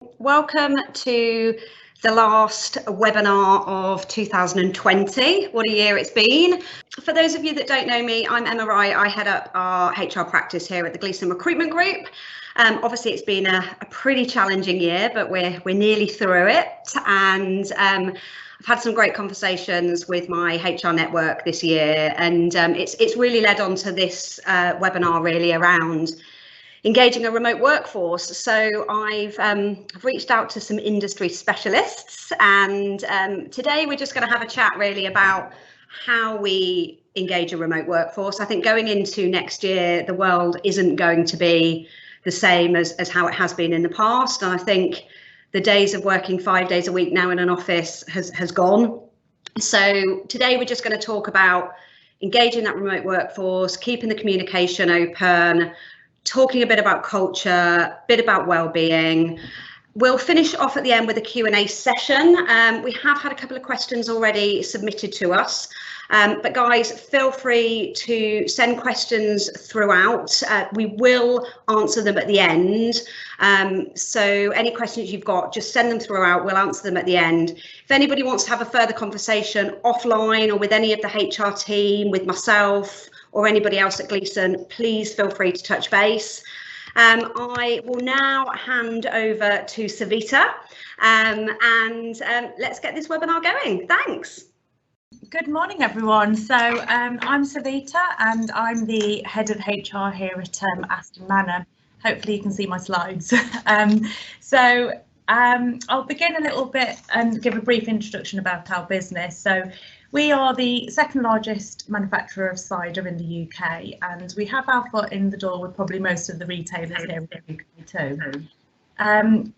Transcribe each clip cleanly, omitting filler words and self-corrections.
Welcome to the last webinar of 2020. What a year it's been. For those of you that don't know me, I'm Emma Wright. I head up our HR practice here at the Gleeson Recruitment Group. Obviously, it's been a pretty challenging year, but we're nearly through it. And I've had some great conversations with my HR network this year, and it's really led on to this webinar really around engaging a remote workforce. So I've reached out to some industry specialists, and today we're just going to have a chat really about how we engage a remote workforce. I think going into next year, the world isn't going to be the same as how it has been in the past. And I think the days of working 5 days a week now in an office has gone. So today we're just going to talk about engaging that remote workforce, keeping the communication open, talking a bit about culture, a bit about well-being. We'll finish off at the end with a Q&A session. We have had a couple of questions already submitted to us, but guys, feel free to send questions throughout. We will answer them at the end. So any questions you've got, just send them throughout. We'll answer them at the end. If anybody wants to have a further conversation offline or with any of the HR team, with myself, or anybody else at Gleeson, please feel free to touch base. I will now hand over to Savita, and let's get this webinar going. Thanks. Good morning, everyone. So I'm Savita, and I'm the head of HR here at Aston Manor. Hopefully you can see my slides. I'll begin a little bit and give a brief introduction about our business. So we are the second largest manufacturer of cider in the UK, and we have our foot in the door with probably most of the retailers here in the UK too.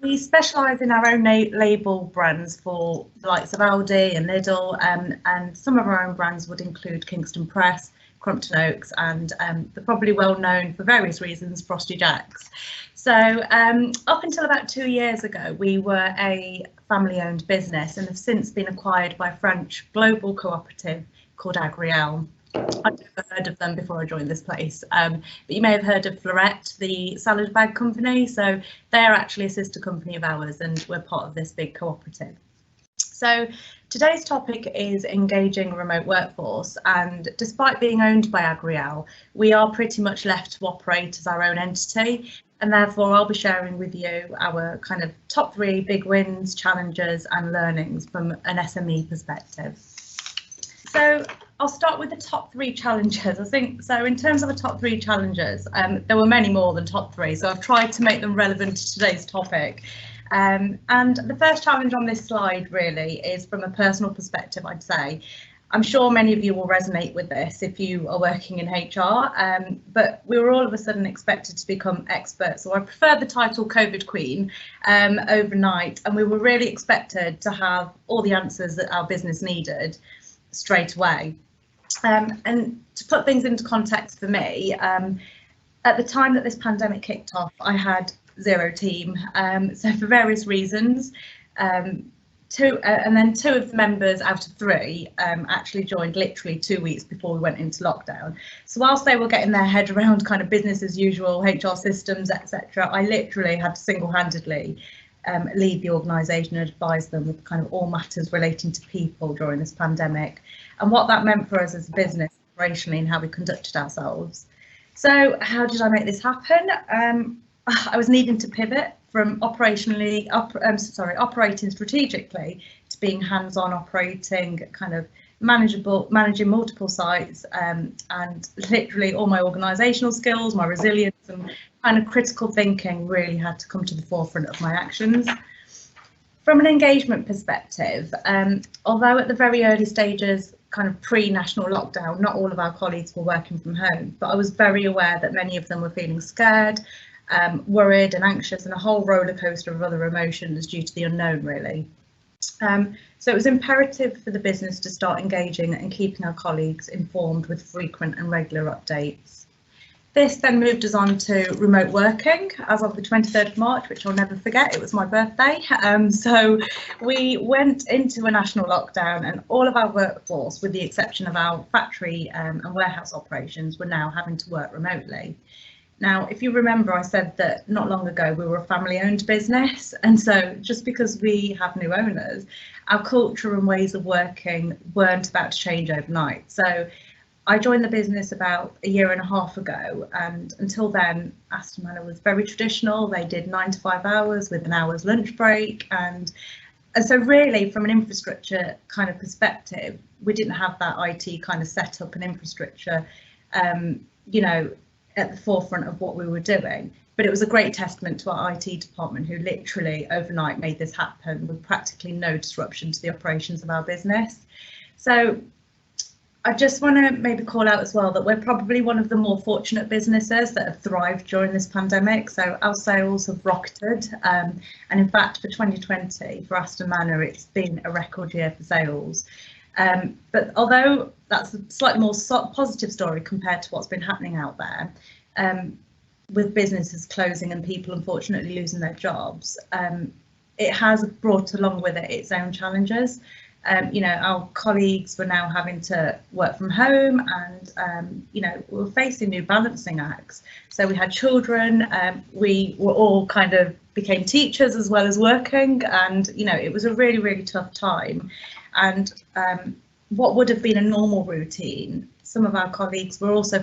We specialise in our own label brands for the likes of Aldi and Lidl, and some of our own brands would include Kingston Press, Crumpton Oaks, and the probably well known for various reasons, Frosty Jacks. So up until about 2 years ago, we were a family-owned business and have since been acquired by a French global cooperative called Agriel. I'd never heard of them before I joined this place, but you may have heard of Florette, the salad bag company. So they're actually a sister company of ours, and we're part of this big cooperative. So today's topic is engaging a remote workforce, and despite being owned by Agriel, we are pretty much left to operate as our own entity, and therefore I'll be sharing with you our kind of top 3 big wins, challenges and learnings from an SME perspective. So I'll start with the top 3 challenges. I think so in terms of the top 3 challenges, there were many more than top 3, so I've tried to make them relevant to today's topic. And the first challenge on this slide really is from a personal perspective, I'd say. I'm sure many of you will resonate with this if you are working in HR, but we were all of a sudden expected to become experts, or I prefer the title COVID Queen, overnight, and we were really expected to have all the answers that our business needed straight away. And to put things into context for me, at the time that this pandemic kicked off, I had 0 team, so for various reasons, and then 2 of the members out of 3 actually joined literally 2 weeks before we went into lockdown. So whilst they were getting their head around kind of business as usual, HR systems, etc., I literally had to single-handedly lead the organisation and advise them with kind of all matters relating to people during this pandemic, and what that meant for us as a business operationally and how we conducted ourselves. So how did I make this happen? I was needing to pivot from operating strategically to being hands-on, operating, kind of managing multiple sites, and literally all my organisational skills, my resilience and kind of critical thinking really had to come to the forefront of my actions. From an engagement perspective, although at the very early stages, kind of pre-national lockdown, not all of our colleagues were working from home, but I was very aware that many of them were feeling scared, worried and anxious, and a whole roller coaster of other emotions due to the unknown really. So it was imperative for the business to start engaging and keeping our colleagues informed with frequent and regular updates. This then moved us on to remote working as of the 23rd of March, which I'll never forget. It was my birthday. So we went into a national lockdown, and all of our workforce, with the exception of our factory and warehouse operations, were now having to work remotely. Now, if you remember, I said that not long ago we were a family-owned business, and so just because we have new owners, our culture and ways of working weren't about to change overnight. So I joined the business about a year and a half ago, and until then Aston Manor was very traditional. They did 9 to 5 hours with an hour's lunch break, and so really from an infrastructure kind of perspective, we didn't have that IT kind of setup and infrastructure you know, at the forefront of what we were doing. But it was a great testament to our IT department, who literally overnight made this happen with practically no disruption to the operations of our business. So I just want to maybe call out as well that we're probably one of the more fortunate businesses that have thrived during this pandemic. So our sales have rocketed, and in fact for 2020 for Aston Manor it's been a record year for sales. But although that's a slightly more positive story compared to what's been happening out there, with businesses closing and people unfortunately losing their jobs, it has brought along with it its own challenges. You know, our colleagues were now having to work from home, and you know, we were facing new balancing acts. So we had children, we were all kind of became teachers as well as working, and you know, it was a really, really tough time. And what would have been a normal routine, some of our colleagues were also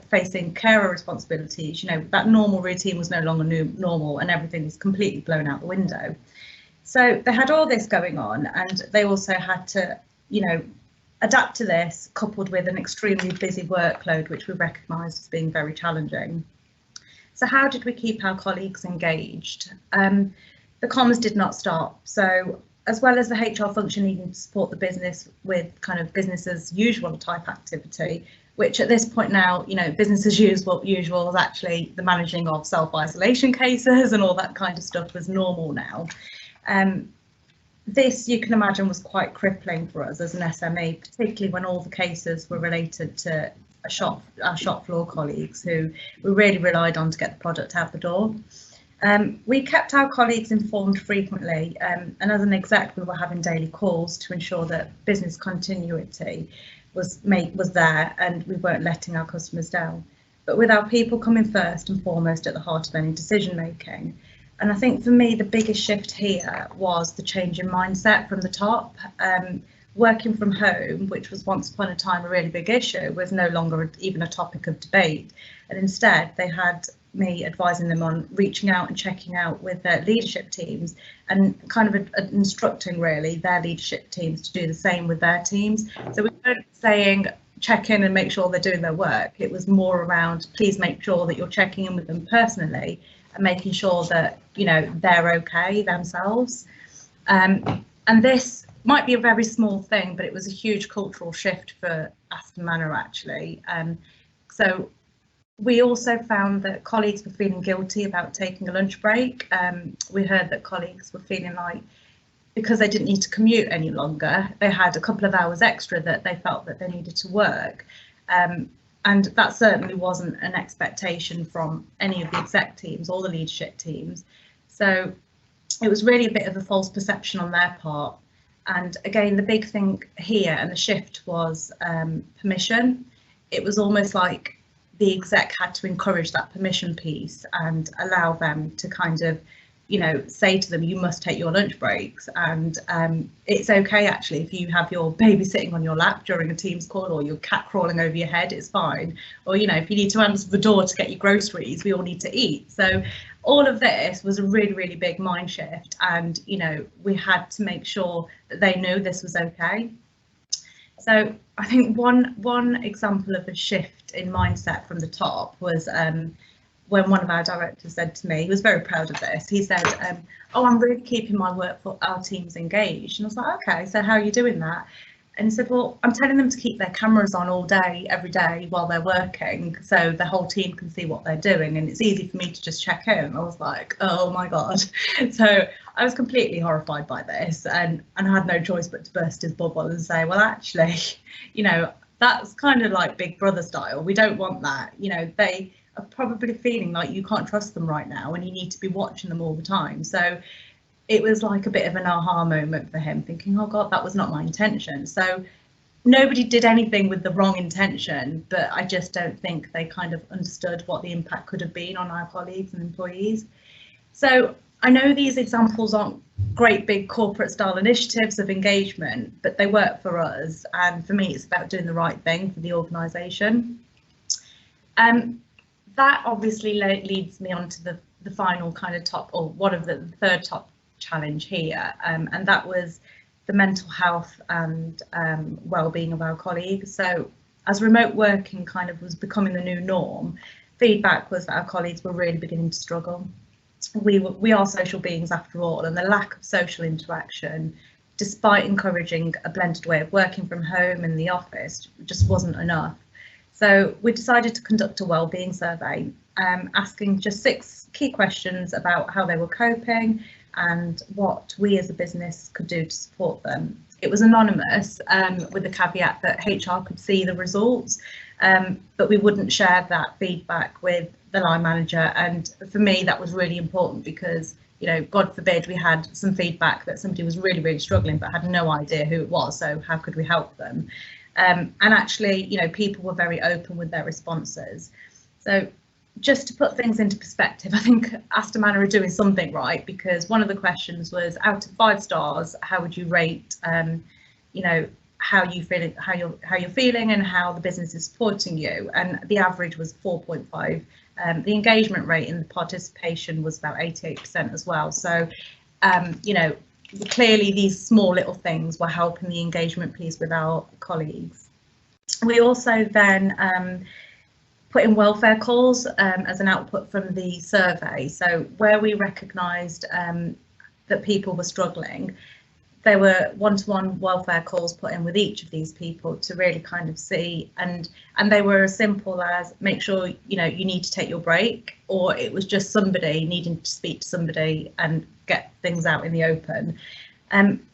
facing carer responsibilities. You know, that normal routine was no longer normal, and everything was completely blown out the window. So they had all this going on, and they also had to, you know, adapt to this, coupled with an extremely busy workload, which we recognised as being very challenging. So how did we keep our colleagues engaged? The comms did not stop. So as well as the HR function needing to support the business with kind of business as usual type activity, which at this point now, you know, business as usual is actually the managing of self-isolation cases and all that kind of stuff was normal now. This, you can imagine, was quite crippling for us as an SME, particularly when all the cases were related to our shop floor colleagues, who we really relied on to get the product out the door. We kept our colleagues informed frequently, and as an exec we were having daily calls to ensure that business continuity was there and we weren't letting our customers down. But with our people coming first and foremost at the heart of any decision making. And I think for me the biggest shift here was the change in mindset from the top. Working from home, which was once upon a time a really big issue, was no longer even a topic of debate, and instead they had me advising them on reaching out and checking out with their leadership teams, and kind of instructing really their leadership teams to do the same with their teams. So we weren't saying check in and make sure they're doing their work. It was more around please make sure that you're checking in with them personally and making sure that, you know, they're okay themselves. And this might be a very small thing, but it was a huge cultural shift for Aston Manor actually. So we also found that colleagues were feeling guilty about taking a lunch break. We heard that colleagues were feeling like, because they didn't need to commute any longer, they had a couple of hours extra that they felt that they needed to work. And that certainly wasn't an expectation from any of the exec teams or the leadership teams. So it was really a bit of a false perception on their part. And again, the big thing here and the shift was permission. It was almost like the exec had to encourage that permission piece and allow them to kind of, you know, say to them, you must take your lunch breaks, and it's okay actually if you have your baby sitting on your lap during a Teams call, or your cat crawling over your head, it's fine. Or, you know, if you need to answer the door to get your groceries, we all need to eat. So all of this was a really, really big mind shift, and, you know, we had to make sure that they knew this was okay. So I think one example of a shift in mindset from the top was when one of our directors said to me, he was very proud of this, he said, oh, I'm really keeping my work for our teams engaged. And I was like, okay, so how are you doing that? And he said, well, I'm telling them to keep their cameras on all day, every day while they're working, so the whole team can see what they're doing, and it's easy for me to just check in. I was like, oh my God. So I was completely horrified by this, and I had no choice but to burst his bubble and say, well, actually, you know, that's kind of like Big Brother style. We don't want that. You know, they are probably feeling like you can't trust them right now and you need to be watching them all the time. So it was like a bit of an aha moment for him, thinking, oh God, that was not my intention. So nobody did anything with the wrong intention, but I just don't think they kind of understood what the impact could have been on our colleagues and employees. So I know these examples aren't great big corporate style initiatives of engagement, but they work for us, and for me it's about doing the right thing for the organisation. That obviously leads me on to the final kind of top, or one of the third top challenge here, and that was the mental health and well-being of our colleagues. So as remote working kind of was becoming the new norm, feedback was that our colleagues were really beginning to struggle. We are social beings after all, and the lack of social interaction, despite encouraging a blended way of working from home and the office, just wasn't enough. So we decided to conduct a wellbeing survey, asking just 6 key questions about how they were coping and what we as a business could do to support them. It was anonymous, with the caveat that HR could see the results, but we wouldn't share that feedback with the line manager. And for me, that was really important because, you know, God forbid we had some feedback that somebody was really, really struggling but had no idea who it was. So how could we help them? And actually, you know, people were very open with their responses. So just to put things into perspective, I think Aston Manor are doing something right, because one of the questions was, out of 5 stars, how would you rate, you know, how you're feeling and how the business is supporting you? And the average was 4.5. The engagement rate in the participation was about 88% as well. So, you know, clearly these small little things were helping the engagement piece with our colleagues. We also then put in welfare calls as an output from the survey. So where we recognised that people were struggling, there were one-to-one welfare calls put in with each of these people to really kind of see, and they were as simple as, make sure, you know, you need to take your break, or it was just somebody needing to speak to somebody and get things out in the open.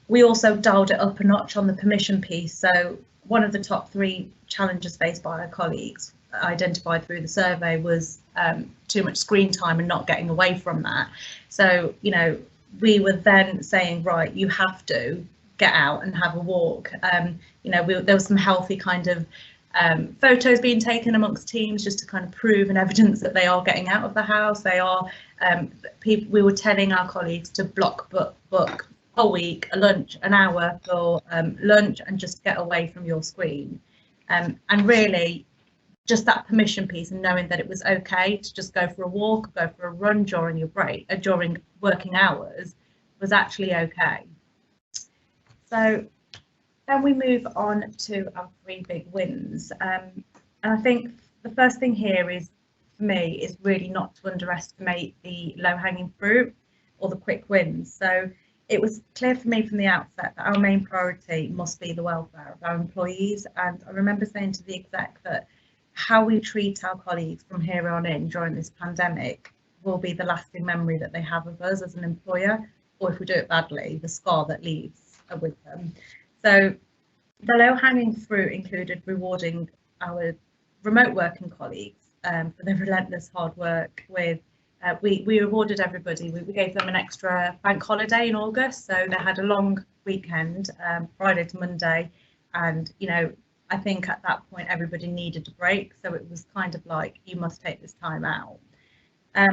We also dialed it up a notch on the permission piece. So one of the top 3 challenges faced by our colleagues identified through the survey was too much screen time and not getting away from that. So, you know, we were then saying, right, you have to get out and have a walk. You know, there was some healthy kind of photos being taken amongst teams just to kind of prove and evidence that they are getting out of the house. They are, we were telling our colleagues to book a week, a lunch, an hour for lunch, and just get away from your screen. And really, just that permission piece and knowing that it was okay to just go for a walk, go for a run during your break, during working hours, was actually okay. So then we move on to our 3 big wins. And I think the first thing here is, for me, is really not to underestimate the low-hanging fruit or the quick wins. So it was clear for me from the outset that our main priority must be the welfare of our employees. And I remember saying to the exec that how we treat our colleagues from here on in during this pandemic will be the lasting memory that they have of us as an employer, or if we do it badly, the scar that leaves with them. So the low-hanging fruit included rewarding our remote working colleagues for their relentless hard work. With we rewarded everybody. We gave them an extra bank holiday in August, so they had a long weekend, Friday to Monday, and, you know, I think at that point everybody needed a break, so it was kind of like, you must take this time out. I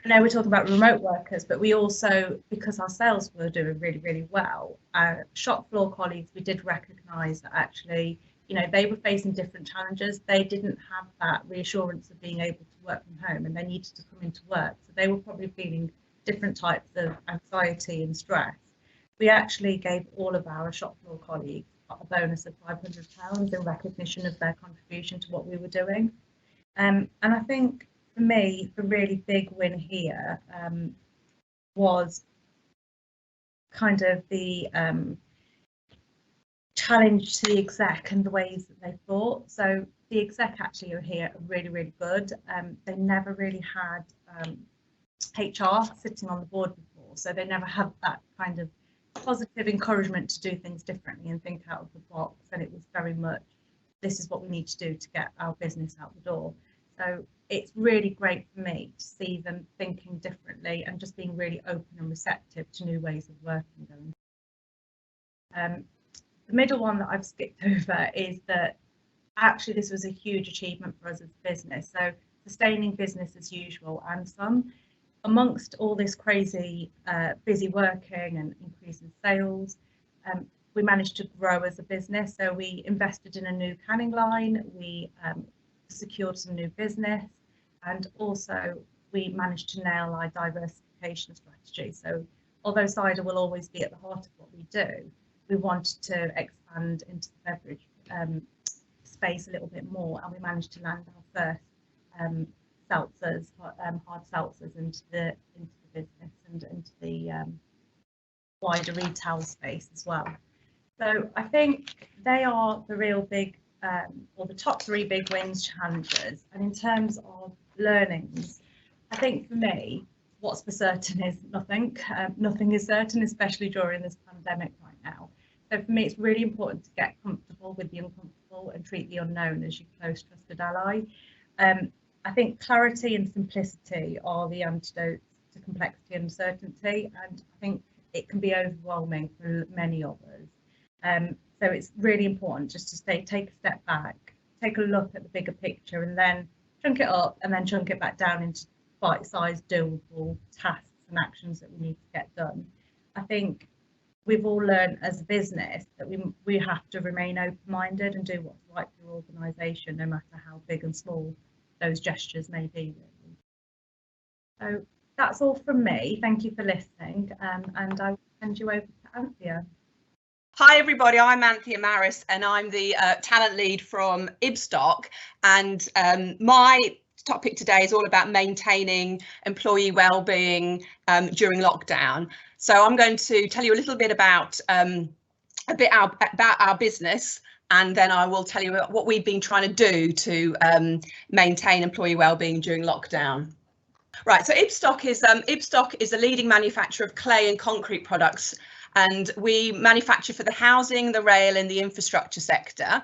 know we're talking about remote workers, but we also, because our sales were doing really, really well, our shop floor colleagues, we did recognise that actually, you know, they were facing different challenges. They didn't have that reassurance of being able to work from home, and they needed to come into work. So they were probably feeling different types of anxiety and stress. We actually gave all of our shop floor colleagues a bonus of £500 in recognition of their contribution to what we were doing. And I think for me, the really big win here was kind of the challenge to the exec and the ways that they thought. So the exec actually are here are really, really good. They never really had HR sitting on the board before, so they never had that kind of positive encouragement to do things differently and think out of the box. And it was very much, this is what we need to do to get our business out the door. So it's really great for me to see them thinking differently and just being really open and receptive to new ways of working. The The middle one that I've skipped over is that actually this was a huge achievement for us as a business. So sustaining business as usual and some. Amongst all this crazy busy working and increase in sales, we managed to grow as a business. So we invested in a new canning line, we secured some new business, and also we managed to nail our diversification strategy. So although cider will always be at the heart of what we do, we wanted to expand into the beverage space a little bit more, and we managed to land our first seltzers, hard seltzers into the business and into the wider retail space as well. So I think they are the real big, or the top 3 big wins challenges. And in terms of learnings, I think for me, what's for certain is nothing. Nothing is certain, especially during this pandemic right now. So for me, it's really important to get comfortable with the uncomfortable and treat the unknown as your close trusted ally. I think clarity and simplicity are the antidotes to complexity and uncertainty, and I think it can be overwhelming for many of us. So it's really important just to take a step back, take a look at the bigger picture, and then chunk it up and then chunk it back down into bite-sized doable tasks and actions that we need to get done. I think we've all learned as a business that we have to remain open-minded and do what's right for your organisation, no matter how big and small those gestures may be, really. So that's all from me. Thank you for listening, and I will hand you over to Anthea. Hi everybody, I'm Anthea Maris and I'm the talent lead from IBSTOCK, and my topic today is all about maintaining employee wellbeing during lockdown. So I'm going to tell you a little bit about our business, and then I will tell you what we've been trying to do to maintain employee wellbeing during lockdown. Right, so IBSTOCK is a leading manufacturer of clay and concrete products, and we manufacture for the housing, the rail and the infrastructure sector.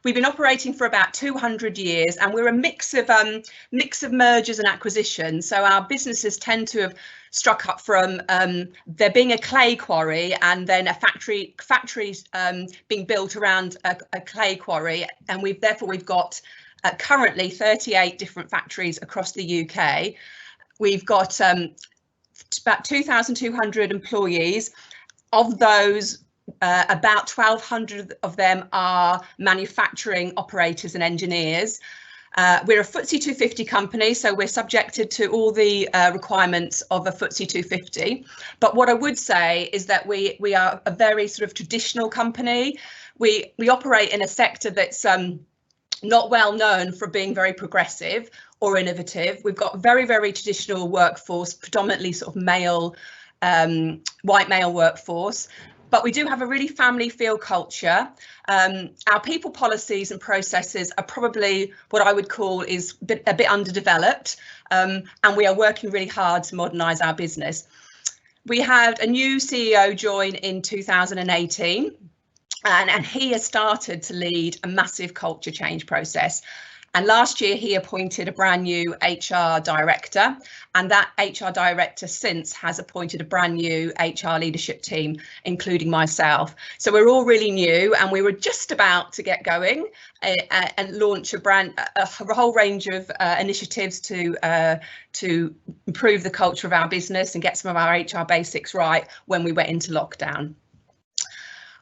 We've been operating for about 200 years, and we're a mix of mergers and acquisitions. So our businesses tend to have struck up from there being a clay quarry and then a factories being built around a clay quarry, and we've got currently 38 different factories across the UK. We've got about 2,200 employees. Of those, about 1,200 of them are manufacturing operators and engineers. We're a FTSE 250 company, so we're subjected to all the requirements of a FTSE 250. But what I would say is that we are a very sort of traditional company. We operate in a sector that's not well known for being very progressive or innovative. We've got very, very traditional workforce, predominantly sort of male, white male workforce, but we do have a really family feel culture. Our people policies and processes are probably what I would call is a bit underdeveloped, and we are working really hard to modernise our business. We had a new CEO join in 2018, and he has started to lead a massive culture change process. And last year he appointed a brand new HR director, and that HR director since has appointed a brand new HR leadership team, including myself. So we're all really new, and we were just about to get going and launch a whole range of initiatives to improve the culture of our business and get some of our HR basics right when we went into lockdown.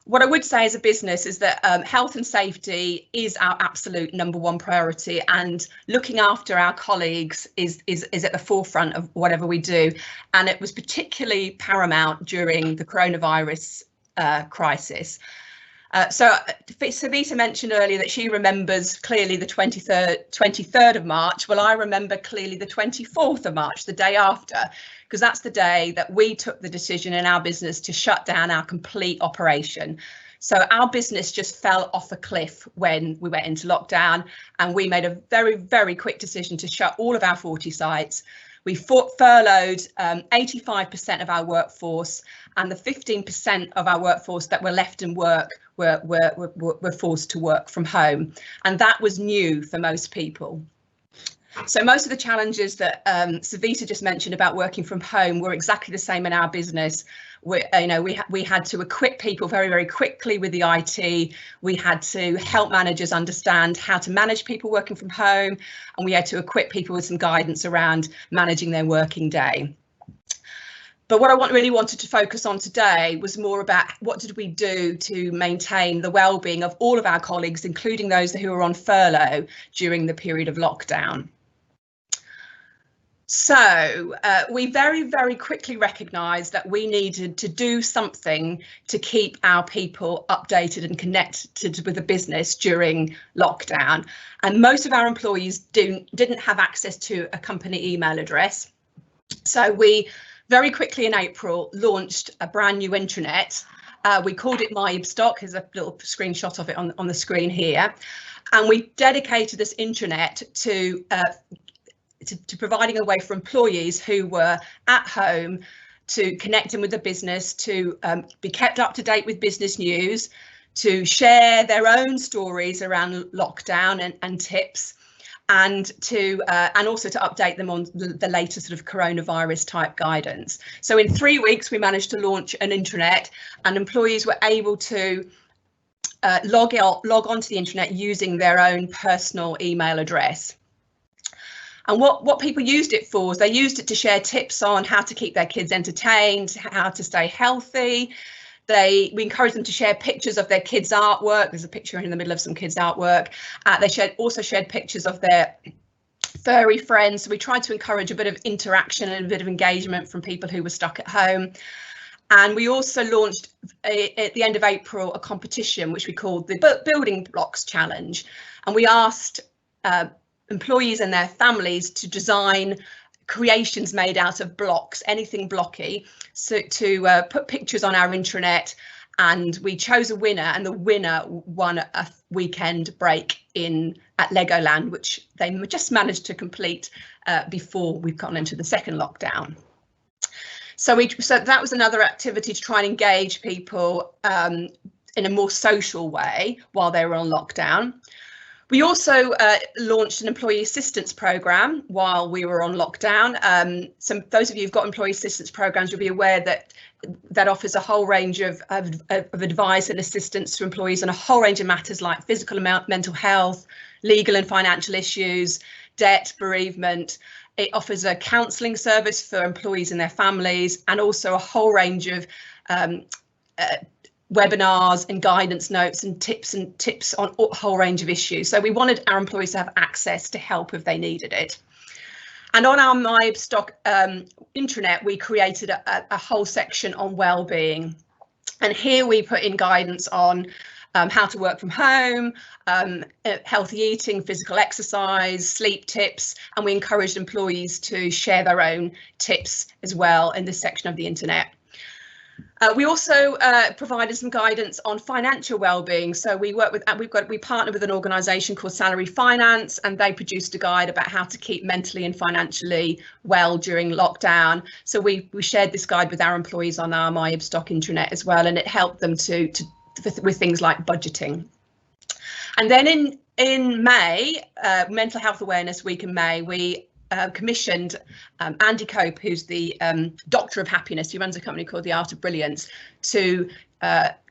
What I would say as a business is that health and safety is our absolute #1 priority, and looking after our colleagues is at the forefront of whatever we do. And it was particularly paramount during the coronavirus crisis. So Savita mentioned earlier that she remembers clearly the 23rd of March. Well, I remember clearly the 24th of March, the day after, because that's the day that we took the decision in our business to shut down our complete operation. So our business just fell off a cliff when we went into lockdown, and we made a very, very quick decision to shut all of our 40 sites. We furloughed 85% of our workforce, and the 15% of our workforce that were left in work were forced to work from home. And that was new for most people. So most of the challenges that Savita just mentioned about working from home were exactly the same in our business. we had to equip people very, very quickly with the IT. We had to help managers understand how to manage people working from home, and we had to equip people with some guidance around managing their working day. But what I really wanted to focus on today was more about what did we do to maintain the well-being of all of our colleagues, including those who were on furlough during the period of lockdown. So we very, very quickly recognised that we needed to do something to keep our people updated and connected with the business during lockdown. And most of our employees didn't have access to a company email address. So we very quickly in April launched a brand new intranet. We called it My IBSTOCK. There's a little screenshot of it on the screen here. And we dedicated this intranet to providing a way for employees who were at home to connect in with the business, to be kept up to date with business news, to share their own stories around lockdown and tips, and also to update them on the latest sort of coronavirus type guidance. So in 3 weeks, we managed to launch an intranet, and employees were able to log onto the intranet using their own personal email address. And what people used it for is they used it to share tips on how to keep their kids entertained, how to stay healthy. We encouraged them to share pictures of their kids' artwork. There's a picture in the middle of some kids' artwork. They also shared pictures of their furry friends. So we tried to encourage a bit of interaction and a bit of engagement from people who were stuck at home. And we also launched at the end of April a competition which we called the Building Blocks Challenge. And we asked employees and their families to design creations made out of blocks, anything blocky, so to put pictures on our intranet, and we chose a winner, and the winner won a weekend break at Legoland, which they just managed to complete before we've gone into the second lockdown. So that was another activity to try and engage people in a more social way while they were on lockdown. We also launched an employee assistance programme while we were on lockdown. Those of you who've got employee assistance programmes, you'll be aware that offers a whole range of advice and assistance to employees on a whole range of matters like physical and mental health, legal and financial issues, debt, bereavement. It offers a counselling service for employees and their families, and also a whole range of webinars and guidance notes and tips on a whole range of issues. So we wanted our employees to have access to help if they needed it. And on our My IBSTOCK intranet, we created a whole section on wellbeing. And here we put in guidance on how to work from home, healthy eating, physical exercise, sleep tips, and we encouraged employees to share their own tips as well in this section of the internet. We also provided some guidance on financial wellbeing. So we partnered with an organisation called Salary Finance, and they produced a guide about how to keep mentally and financially well during lockdown. So we shared this guide with our employees on our My IBSTOCK intranet as well, and it helped them with things like budgeting. And then in May, Mental Health Awareness Week in May, we commissioned Andy Cope, who's the Doctor of Happiness. He runs a company called The Art of Brilliance, to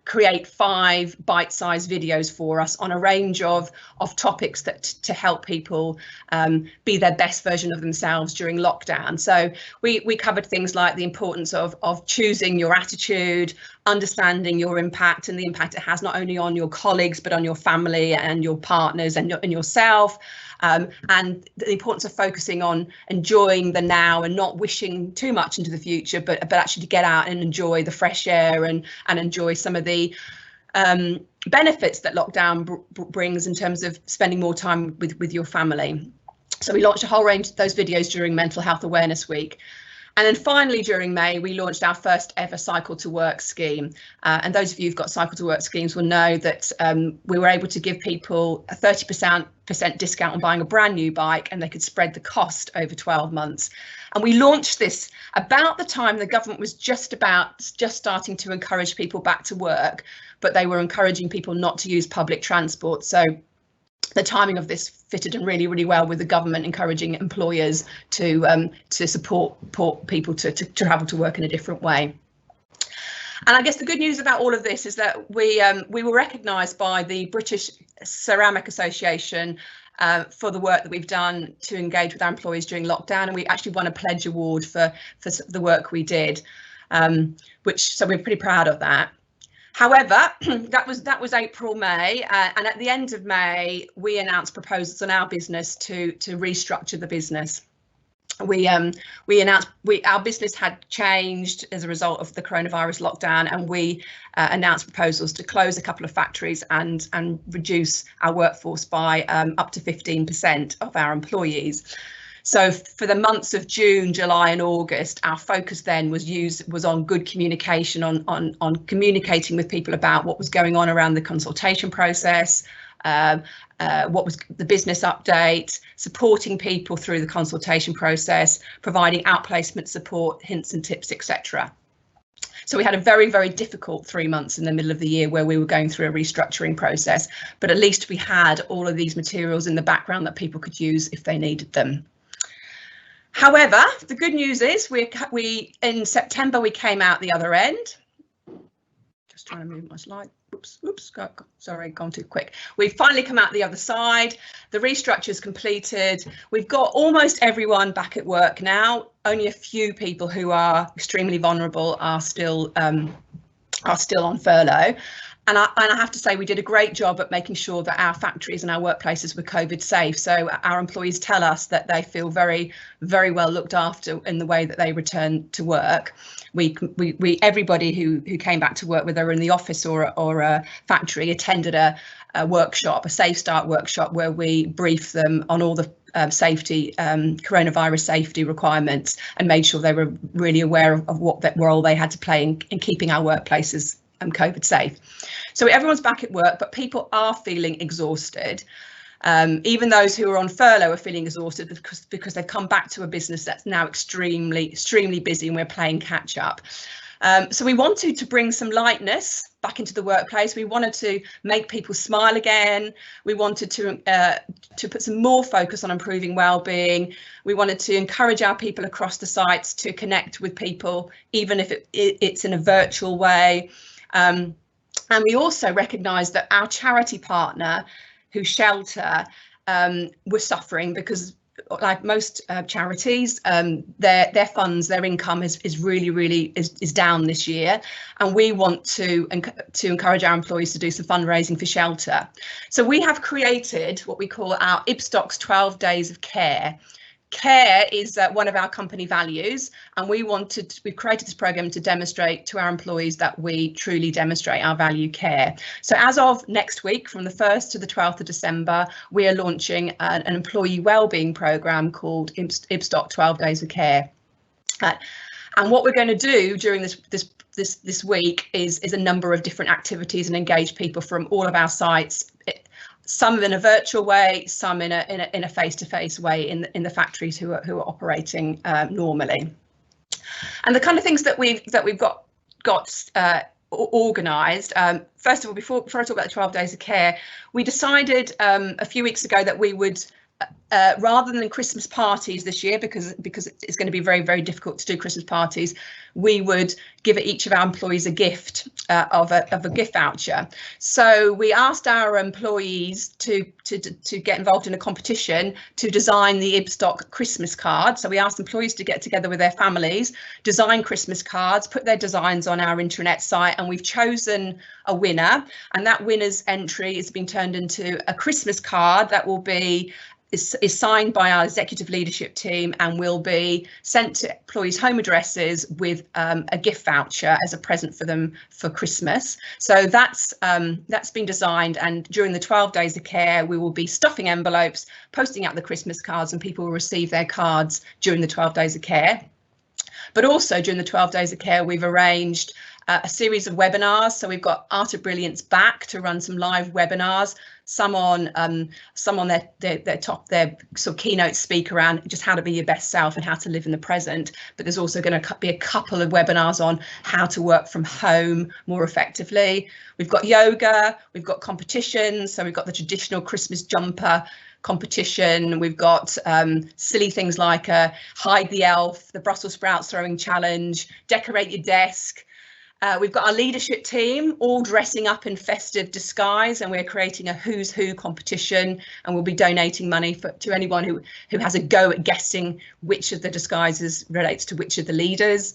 create 5 bite-sized videos for us on a range of topics to help people be their best version of themselves during lockdown. So we covered things like the importance of choosing your attitude, understanding your impact and the impact it has not only on your colleagues but on your family and your partners and yourself. And the importance of focusing on enjoying the now and not wishing too much into the future, but actually to get out and enjoy the fresh air and enjoy some of the benefits that lockdown brings in terms of spending more time with your family. So we launched a whole range of those videos during Mental Health Awareness Week. And then finally, during May, we launched our first ever Cycle to Work scheme. And those of you who've got Cycle to Work schemes will know that we were able to give people a 30% discount on buying a brand new bike, and they could spread the cost over 12 months. And we launched this about the time the government was just starting to encourage people back to work, but they were encouraging people not to use public transport. So the timing of this fitted in really, really well with the government encouraging employers to support people to travel to work in a different way. And I guess the good news about all of this is that we were recognised by the British Ceramic Association for the work that we've done to engage with our employees during lockdown, and we actually won a pledge award for the work we did, so we're pretty proud of that. However, that was April, May, and at the end of May, we announced proposals on our business to restructure the business. We announced our business had changed as a result of the coronavirus lockdown, and we announced proposals to close a couple of factories and reduce our workforce by up to 15% of our employees. So for the months of June, July and August, our focus then was on good communication, on communicating with people about what was going on around the consultation process, what was the business update, supporting people through the consultation process, providing outplacement support, hints and tips, etc. So we had a very, very difficult 3 months in the middle of the year where we were going through a restructuring process, but at least we had all of these materials in the background that people could use if they needed them. However, the good news is we in September we came out the other end. Just trying to move my slide. Oops, sorry, gone too quick. We've finally come out the other side. The restructure's completed. We've got almost everyone back at work now. Only a few people who are extremely vulnerable are still on furlough. And I have to say we did a great job at making sure that our factories and our workplaces were COVID safe. So our employees tell us that they feel very, very well looked after in the way that they return to work. Everybody who came back to work, whether they were in the office or a factory, attended a workshop, a Safe Start workshop, where we briefed them on all the coronavirus safety requirements and made sure they were really aware of what role they had to play in keeping our workplaces COVID safe. So everyone's back at work, but people are feeling exhausted. Even those who are on furlough are feeling exhausted because they've come back to a business that's now extremely busy, and we're playing catch up. So we wanted to bring some lightness back into the workplace. We wanted to make people smile again. We wanted to put some more focus on improving well-being. We wanted to encourage our people across the sites to connect with people, even if it's in a virtual way. And we also recognised that our charity partner, who Shelter, were suffering because, like most charities, their funds, their income is really down this year, and we want to encourage our employees to do some fundraising for Shelter. So we have created what we call our IBSTOCK'S 12 Days of Care. Care is one of our company values, and we've created this program to demonstrate to our employees that we truly demonstrate our value care. So as of next week, from the 1st to the 12th of December, we are launching an employee wellbeing program called IBSTOCK 12 Days of Care. And what we're going to do during this week is a number of different activities and engage people from all of our sites. Some in a virtual way, some in a face-to-face way in the factories who are operating normally. And the kind of things that we've got organised. First of all, before I talk about the 12 Days of Care, we decided a few weeks ago that we would, rather than Christmas parties this year, because it's going to be very, very difficult to do Christmas parties, we would give each of our employees a gift of a gift voucher. So we asked our employees to get involved in a competition to design the IBSTOCK Christmas card. So we asked employees to get together with their families, design Christmas cards, put their designs on our intranet site, and we've chosen a winner. And that winner's entry has been turned into a Christmas card that will be is signed by our executive leadership team and will be sent to employees' home addresses with a gift voucher as a present for them for Christmas. So that's been designed, and during the 12 Days of Care, we will be stuffing envelopes, posting out the Christmas cards, and people will receive their cards during the 12 Days of Care. But also during the 12 Days of Care, we've arranged a series of webinars. So we've got Art of Brilliance back to run some live webinars, some on their sort of keynote speak around just how to be your best self and how to live in the present. But there's also going to be a couple of webinars on how to work from home more effectively. We've got yoga, we've got competitions. So we've got the traditional Christmas jumper competition. We've got silly things like hide the elf, the Brussels sprouts throwing challenge, decorate your desk. We've got our leadership team all dressing up in festive disguise, and we're creating a who's who competition, and we'll be donating money to anyone who has a go at guessing which of the disguises relates to which of the leaders.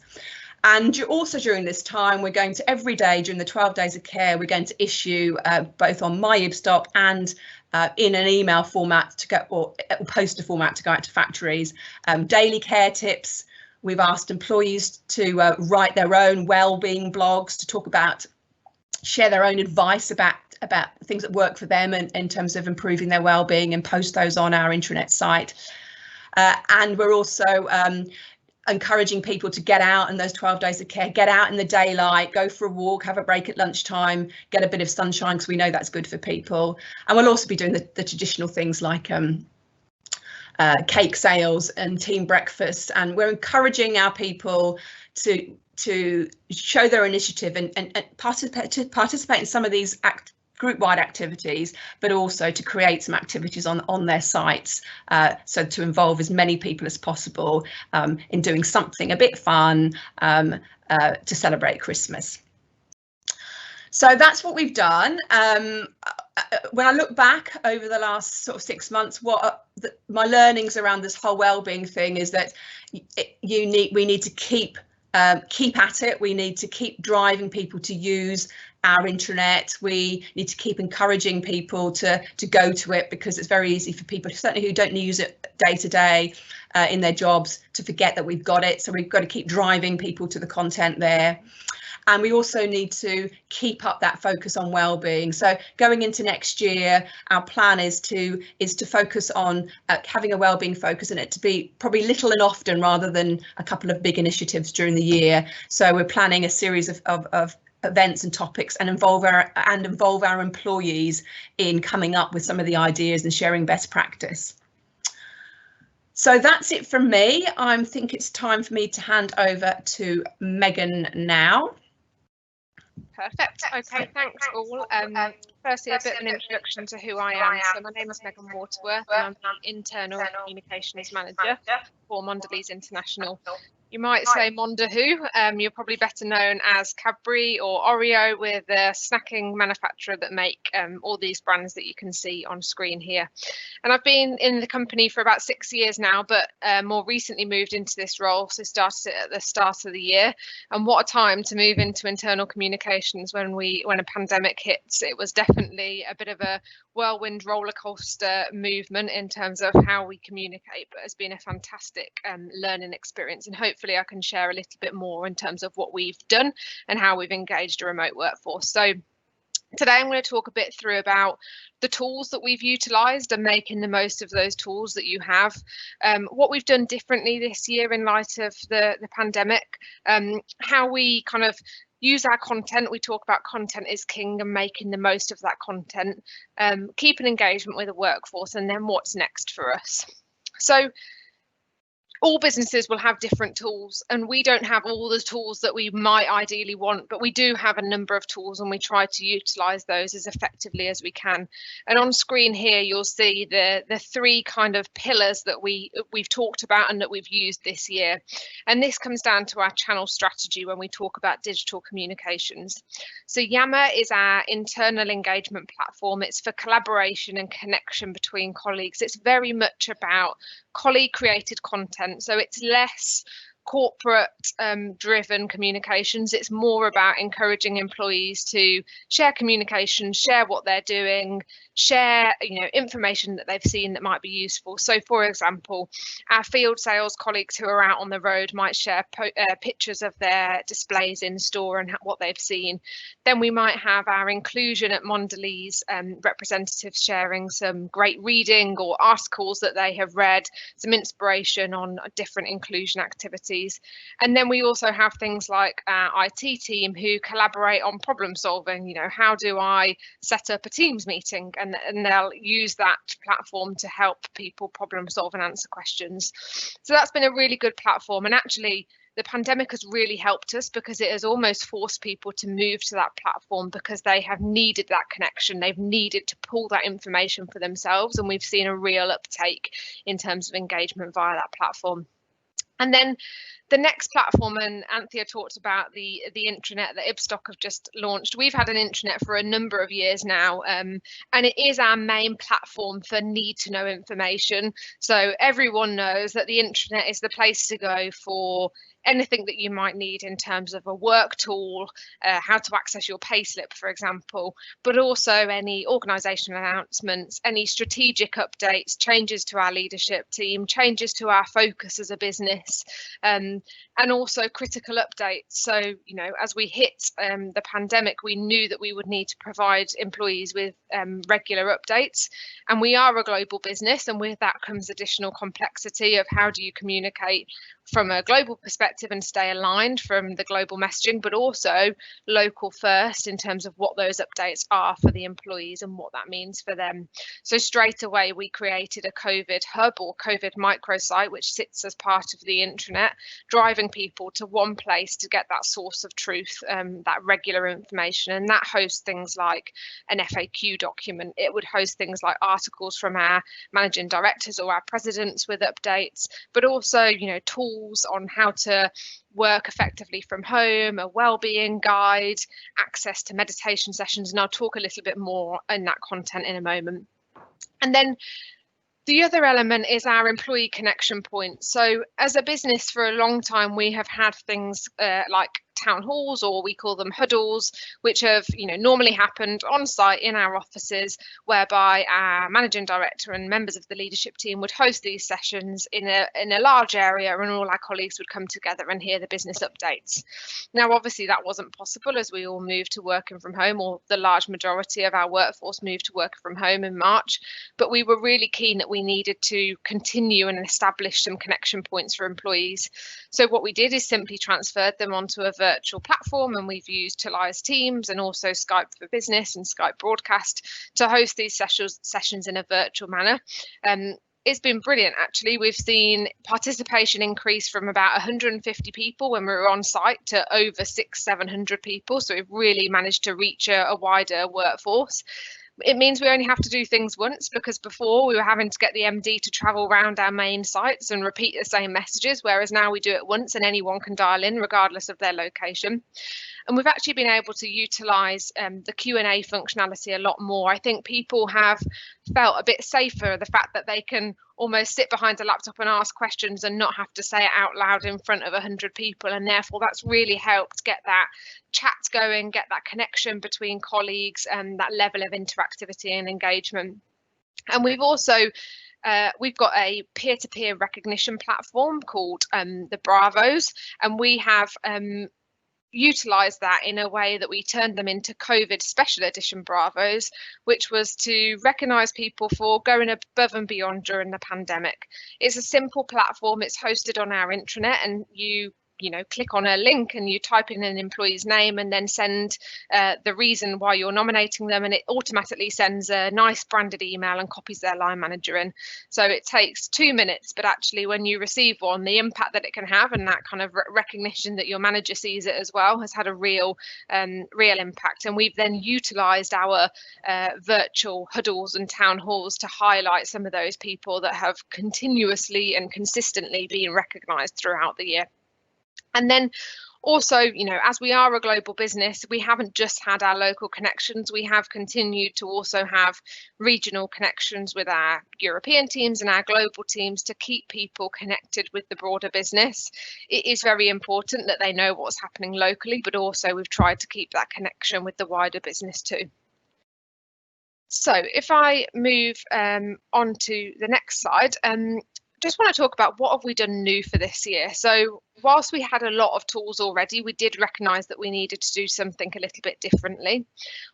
And also during this time, we're going to every day during the 12 days of care, we're going to issue both on my IBSTOCK and in an email format to go, or poster format to go out to factories, daily care tips. We've asked employees to write their own wellbeing blogs to talk about, share their own advice about things that work for them and in terms of improving their wellbeing, and post those on our intranet site. And we're also encouraging people to get out in those 12 days of care, get out in the daylight, go for a walk, have a break at lunchtime, get a bit of sunshine, because we know that's good for people. And we'll also be doing the traditional things like cake sales and team breakfast, and we're encouraging our people to show their initiative and participate in some of these group-wide activities, but also to create some activities on their sites, so to involve as many people as possible in doing something a bit fun to celebrate Christmas. So that's what we've done. When I look back over the last sort of 6 months, my learnings around this whole wellbeing thing is that we need to keep at it. We need to keep driving people to use our intranet. We need to keep encouraging people to go to it, because it's very easy for people, certainly who don't use it day to day in their jobs, to forget that we've got it. So we've got to keep driving people to the content there. And we also need to keep up that focus on wellbeing. So going into next year, our plan is to focus on having a wellbeing focus, and it to be probably little and often rather than a couple of big initiatives during the year. So we're planning a series of events and topics, and involve our employees in coming up with some of the ideas and sharing best practice. So that's it from me. I think it's time for me to hand over to Megan now. Perfect. Okay, thanks all. Firstly, a bit of an introduction to who I am. So my name is Megan Waterworth, and I'm the Internal Communications Manager for Mondelez International. You might say Monda who. You're probably better known as Cadbury or Oreo. We're the snacking manufacturer that make all these brands that you can see on screen here. And I've been in the company for about 6 years now, but more recently moved into this role. So started it at the start of the year. And what a time to move into internal communications when a pandemic hits. It was definitely a bit of a whirlwind roller coaster movement in terms of how we communicate, but it's been a fantastic learning experience, and hopefully I can share a little bit more in terms of what we've done and how we've engaged a remote workforce. So today I'm going to talk a bit through about the tools that we've utilised and making the most of those tools that you have, what we've done differently this year in light of the pandemic, how we kind of use our content. We talk about content is king and making the most of that content, keep an engagement with the workforce, and then what's next for us. So all businesses will have different tools, and we don't have all the tools that we might ideally want, but we do have a number of tools, and we try to utilise those as effectively as we can. And on screen here, you'll see the three kind of pillars that we've talked about and that we've used this year. And this comes down to our channel strategy when we talk about digital communications. So Yammer is our internal engagement platform. It's for collaboration and connection between colleagues. It's very much about colleague created content, so it's less corporate driven communications. It's more about encouraging employees to share communication, share what they're doing, share information that they've seen that might be useful. So for example, our field sales colleagues who are out on the road might share pictures of their displays in store and what they've seen. Then we might have our inclusion at Mondelez representatives sharing some great reading or articles that they have read, some inspiration on different inclusion activities. And then we also have things like our IT team who collaborate on problem solving. How do I set up a Teams meeting? And they'll use that platform to help people problem solve and answer questions. So that's been a really good platform. And actually, the pandemic has really helped us because it has almost forced people to move to that platform because they have needed that connection. They've needed to pull that information for themselves. And we've seen a real uptake in terms of engagement via that platform. And then The next platform, and Anthea talked about the intranet that IBSTOCK have just launched. We've had an intranet for a number of years now, and it is our main platform for need to know information. So everyone knows that the intranet is the place to go for anything that you might need in terms of a work tool, how to access your payslip, for example, but also any organisational announcements, any strategic updates, changes to our leadership team, changes to our focus as a business, and also critical updates. So, you know, as we hit the pandemic, we knew that we would need to provide employees with regular updates, and we are a global business, and with that comes additional complexity of how do you communicate from a global perspective and stay aligned from the global messaging, but also local first in terms of what those updates are for the employees and what that means for them. So straight away, we created a COVID hub or COVID microsite, which sits as part of the intranet, driving people to one place to get that source of truth, that regular information. And that hosts things like an FAQ document. It would host things like articles from our managing directors or our presidents with updates, but also, you know, tools on how to work effectively from home, a wellbeing guide, access to meditation sessions, and I'll talk a little bit more in that content in a moment. And then the other element is our employee connection point. So as a business for a long time, we have had things like town halls, or we call them huddles, which have, you know, normally happened on site in our offices, whereby our managing director and members of the leadership team would host these sessions in a large area, and all our colleagues would come together and hear the business updates. Now, obviously, that wasn't possible as we all moved to working from home, or the large majority of our workforce moved to work from home in March. But we were really keen that we needed to continue and establish some connection points for employees. So what we did is simply transferred them onto a virtual platform, and we've utilised Teams and also Skype for Business and Skype Broadcast to host these sessions in a virtual manner. It's been brilliant, actually. We've seen participation increase from about 150 people when we were on site to over 600-700 people. So we've really managed to reach a wider workforce. It means we only have to do things once, because before we were having to get the MD to travel around our main sites and repeat the same messages, whereas now we do it once and anyone can dial in regardless of their location. And we've actually been able to utilise the Q&A functionality a lot more. I think people have felt a bit safer, the fact that they can almost sit behind a laptop and ask questions and not have to say it out loud in front of 100 people. And therefore, that's really helped get that chat going, get that connection between colleagues, and that level of interactivity and engagement. And we've also we've got a peer-to-peer recognition platform called the Bravos, and we have utilised that in a way that we turned them into COVID special edition Bravos, which was to recognise people for going above and beyond during the pandemic. It's a simple platform. It's hosted on our intranet, and you click on a link and you type in an employee's name and then send the reason why you're nominating them, and it automatically sends a nice branded email and copies their line manager in. So it takes 2 minutes, but actually when you receive one, the impact that it can have and that kind of recognition that your manager sees it as well has had a real impact. And we've then utilised our virtual huddles and town halls to highlight some of those people that have continuously and consistently been recognised throughout the year. And then also, as we are a global business, we haven't just had our local connections. We have continued to also have regional connections with our European teams and our global teams to keep people connected with the broader business. It is very important that they know what's happening locally, but also we've tried to keep that connection with the wider business too. So if I move on to the next slide, just want to talk about what have we done new for this year. So whilst we had a lot of tools already, we did recognise that we needed to do something a little bit differently.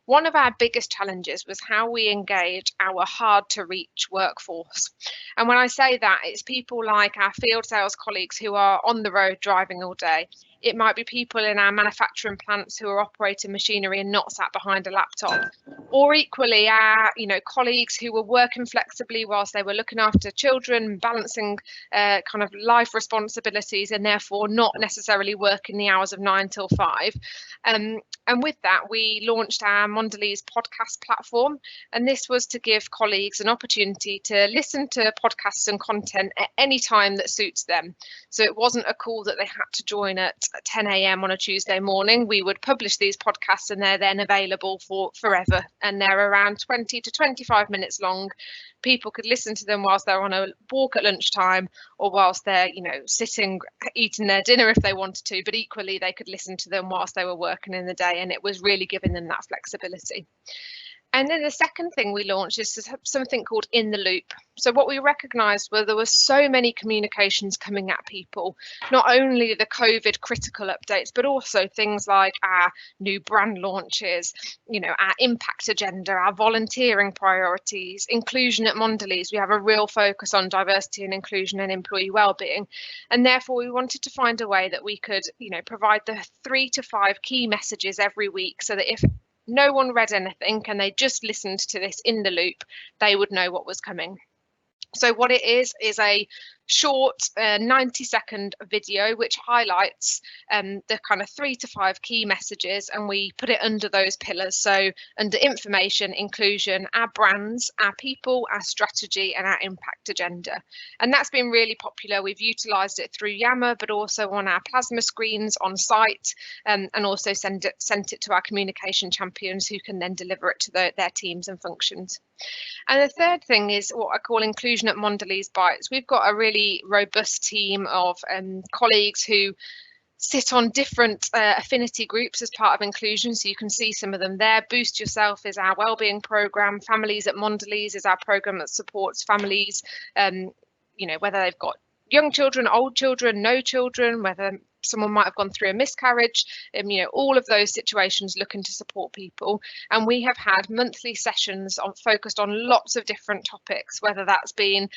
One of our biggest challenges was how we engage our hard to reach workforce. And when I say that, it's people like our field sales colleagues who are on the road driving all day. It might be people in our manufacturing plants who are operating machinery and not sat behind a laptop, or equally our colleagues who were working flexibly whilst they were looking after children, balancing kind of life responsibilities, and therefore not necessarily working the hours of 9 till 5. And with that, we launched our Mondelez podcast platform, and this was to give colleagues an opportunity to listen to podcasts and content at any time that suits them. So it wasn't a call that they had to join at 10 a.m. on a Tuesday morning. We would publish these podcasts and they're then available for forever, and they're around 20 to 25 minutes long. People could listen to them whilst they're on a walk at lunchtime, or whilst they're sitting eating their dinner if they wanted to, but equally they could listen to them whilst they were working in the day, and it was really giving them that flexibility. And then the second thing we launched is something called In the Loop. So what we recognised were there were so many communications coming at people, not only the COVID critical updates, but also things like our new brand launches, our impact agenda, our volunteering priorities, inclusion at Mondelez. We have a real focus on diversity and inclusion and employee wellbeing. And therefore we wanted to find a way that we could, provide the 3 to 5 key messages every week, so that if no one read anything and they just listened to this In the Loop, they would know what was coming. So what it is a short 90-second video which highlights the kind of 3 to 5 key messages, and we put it under those pillars. So under information, inclusion, our brands, our people, our strategy, and our impact agenda. And that's been really popular. We've utilised it through Yammer, but also on our plasma screens on site, and also sent it to our communication champions, who can then deliver it to their teams and functions. And the third thing is what I call inclusion at Mondelez Bites. We've got a really robust team of colleagues who sit on different affinity groups as part of inclusion, so you can see some of them there. Boost Yourself is our wellbeing program. Families at Mondelez is our program that supports families, whether they've got young children, old children, no children, whether someone might have gone through a miscarriage, all of those situations, looking to support people. And we have had monthly sessions focused on lots of different topics, whether that's been,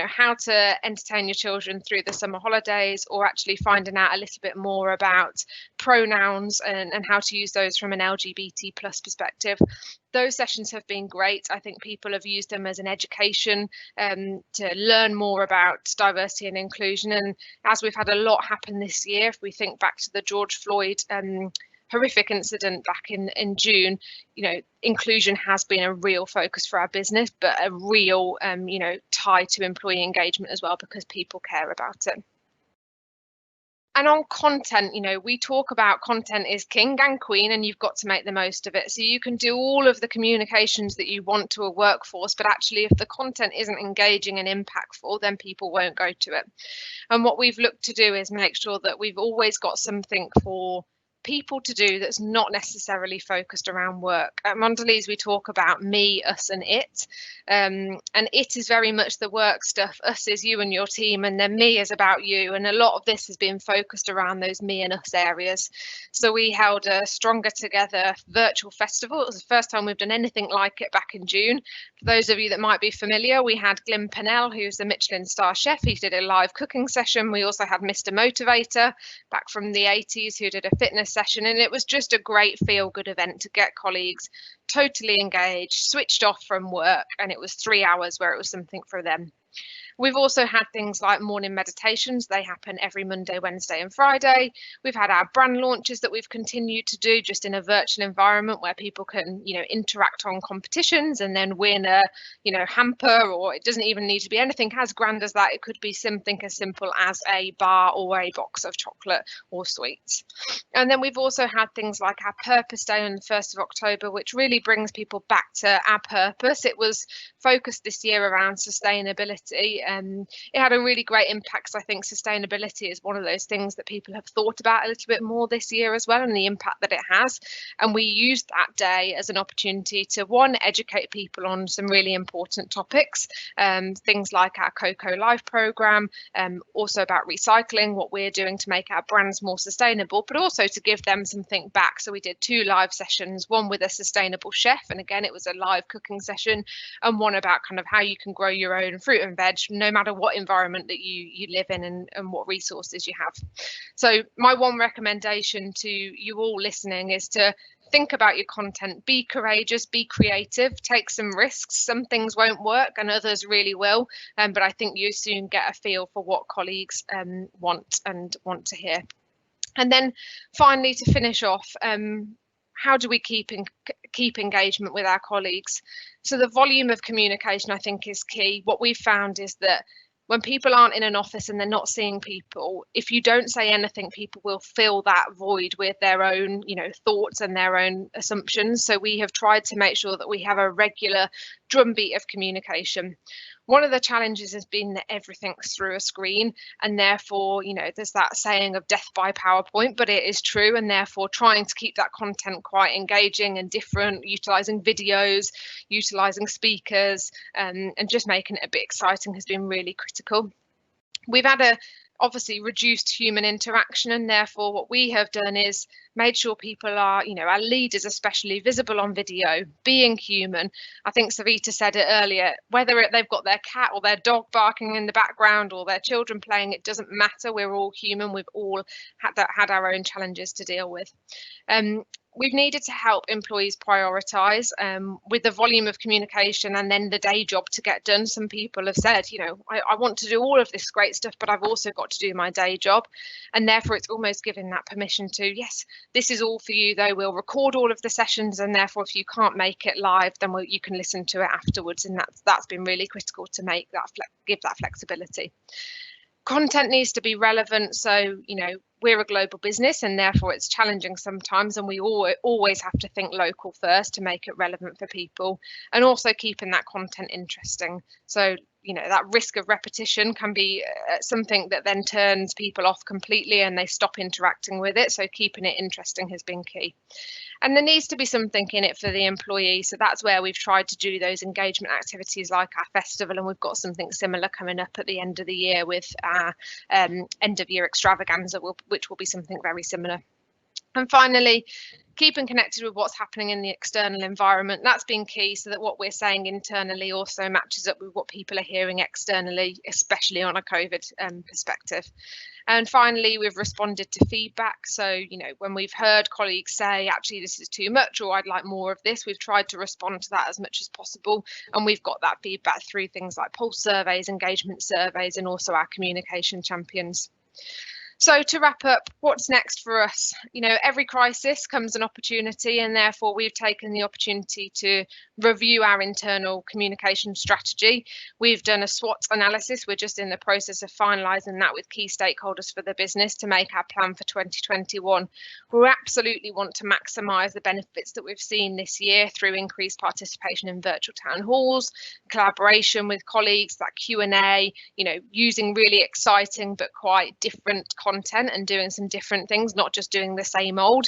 how to entertain your children through the summer holidays, or actually finding out a little bit more about pronouns and how to use those from an LGBT+ perspective. Those sessions have been great. I think people have used them as an education to learn more about diversity and inclusion. And as we've had a lot happen this year, if we think back to the George Floyd horrific incident back in June, inclusion has been a real focus for our business, but a real tie to employee engagement as well, because people care about it. And on content, we talk about content is king and queen, and you've got to make the most of it. So you can do all of the communications that you want to a workforce, but actually if the content isn't engaging and impactful, then people won't go to it. And what we've looked to do is make sure that we've always got something for people to do that's not necessarily focused around work. At Mondelez, we talk about me, us, and it. And it is very much the work stuff. Us is you and your team, and then me is about you. And a lot of this has been focused around those me and us areas. So we held a Stronger Together virtual festival. It was the first time we've done anything like it back in June. For those of you that might be familiar, we had Glyn Pennell, who's the Michelin star chef. He did a live cooking session. We also had Mr. Motivator back from the 80s, who did a fitness session, and it was just a great feel-good event to get colleagues totally engaged, switched off from work, and it was 3 hours where it was something for them. We've also had things like morning meditations. They happen every Monday, Wednesday and Friday. We've had our brand launches that we've continued to do just in a virtual environment where people can, interact on competitions and then win a, hamper, or it doesn't even need to be anything as grand as that. It could be something as simple as a bar or a box of chocolate or sweets. And then we've also had things like our Purpose Day on the 1st of October, which really brings people back to our purpose. It was focused this year around sustainability. It had a really great impact, because I think sustainability is one of those things that people have thought about a little bit more this year as well, and the impact that it has. And we used that day as an opportunity to, one, educate people on some really important topics, things like our Cocoa Life programme, also about recycling, what we're doing to make our brands more sustainable, but also to give them something back. So we did 2 live sessions, one with a sustainable chef, and again it was a live cooking session, and one about kind of how you can grow your own fruit and veg no matter what environment that you live in and what resources you have. So my one recommendation to you all listening is to think about your content, be courageous, be creative, take some risks. Some things won't work and others really will, but I think you soon get a feel for what colleagues want to hear. And then finally, to finish off, how do we keep engagement with our colleagues? So the volume of communication, I think, is key. What we've found is that when people aren't in an office and they're not seeing people, if you don't say anything, people will fill that void with their own, thoughts and their own assumptions. So we have tried to make sure that we have a regular drumbeat of communication. One of the challenges has been that everything's through a screen, and therefore, there's that saying of death by PowerPoint, but it is true, and therefore trying to keep that content quite engaging and different, utilising videos, utilising speakers, and just making it a bit exciting has been really critical. We've had obviously reduced human interaction, and therefore what we have done is made sure people are, our leaders especially, visible on video, being human. I think Savita said it earlier, whether they've got their cat or their dog barking in the background or their children playing, it doesn't matter. We're all human. We've all had our own challenges to deal with. We've needed to help employees prioritise with the volume of communication and then the day job to get done. Some people have said, I want to do all of this great stuff, but I've also got to do my day job. And therefore, it's almost giving that permission to, yes, this is all for you, though. We'll record all of the sessions. And therefore, if you can't make it live, then you can listen to it afterwards. And that's been really critical to make that give that flexibility. Content needs to be relevant. So, we're a global business and therefore it's challenging sometimes, and we always have to think local first to make it relevant for people, and also keeping that content interesting. So, that risk of repetition can be something that then turns people off completely and they stop interacting with it. So keeping it interesting has been key. And there needs to be something in it for the employee. So that's where we've tried to do those engagement activities like our festival, and we've got something similar coming up at the end of the year with our end of year extravaganza, which will be something very similar. And finally, keeping connected with what's happening in the external environment. That's been key, so that what we're saying internally also matches up with what people are hearing externally, especially on a COVID perspective. And finally, we've responded to feedback. So, when we've heard colleagues say, actually, this is too much, or I'd like more of this, we've tried to respond to that as much as possible. And we've got that feedback through things like pulse surveys, engagement surveys, and also our communication champions. So to wrap up, what's next for us? Every crisis comes an opportunity, and therefore we've taken the opportunity to review our internal communication strategy. We've done a SWOT analysis. We're just in the process of finalising that with key stakeholders for the business to make our plan for 2021. We absolutely want to maximise the benefits that we've seen this year through increased participation in virtual town halls, collaboration with colleagues, that Q&A, using really exciting but quite different content and doing some different things, not just doing the same old.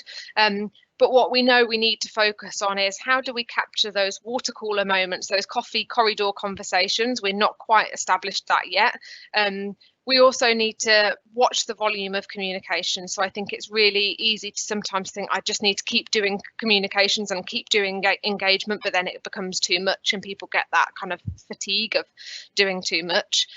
But what we know we need to focus on is how do we capture those water cooler moments, those coffee corridor conversations. We're not quite established that yet. We also need to watch the volume of communication. So I think it's really easy to sometimes think I just need to keep doing communications and keep doing engagement, but then it becomes too much and people get that kind of fatigue of doing too much.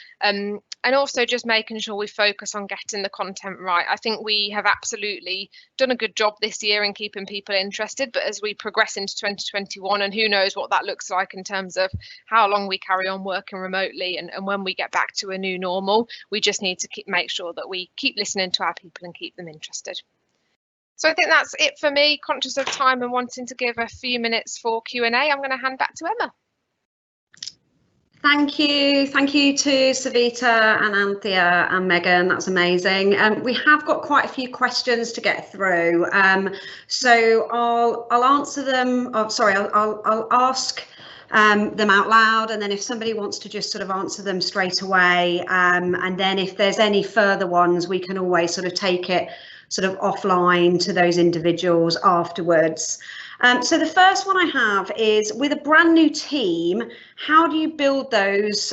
And also just making sure we focus on getting the content right. I think we have absolutely done a good job this year in keeping people interested, but as we progress into 2021, and who knows what that looks like in terms of how long we carry on working remotely and when we get back to a new normal, we just need to make sure that we keep listening to our people and keep them interested. So I think that's it for me. Conscious of time and wanting to give a few minutes for Q&A, I'm going to hand back to Emma. Thank you to Savita and Anthea and Megan. That's amazing. We have got quite a few questions to get through, so I'll answer them. I'll ask them out loud, and then if somebody wants to just sort of answer them straight away, and then if there's any further ones, we can always sort of take it sort of offline to those individuals afterwards. So the first one I have is, with a brand new team, how do you build those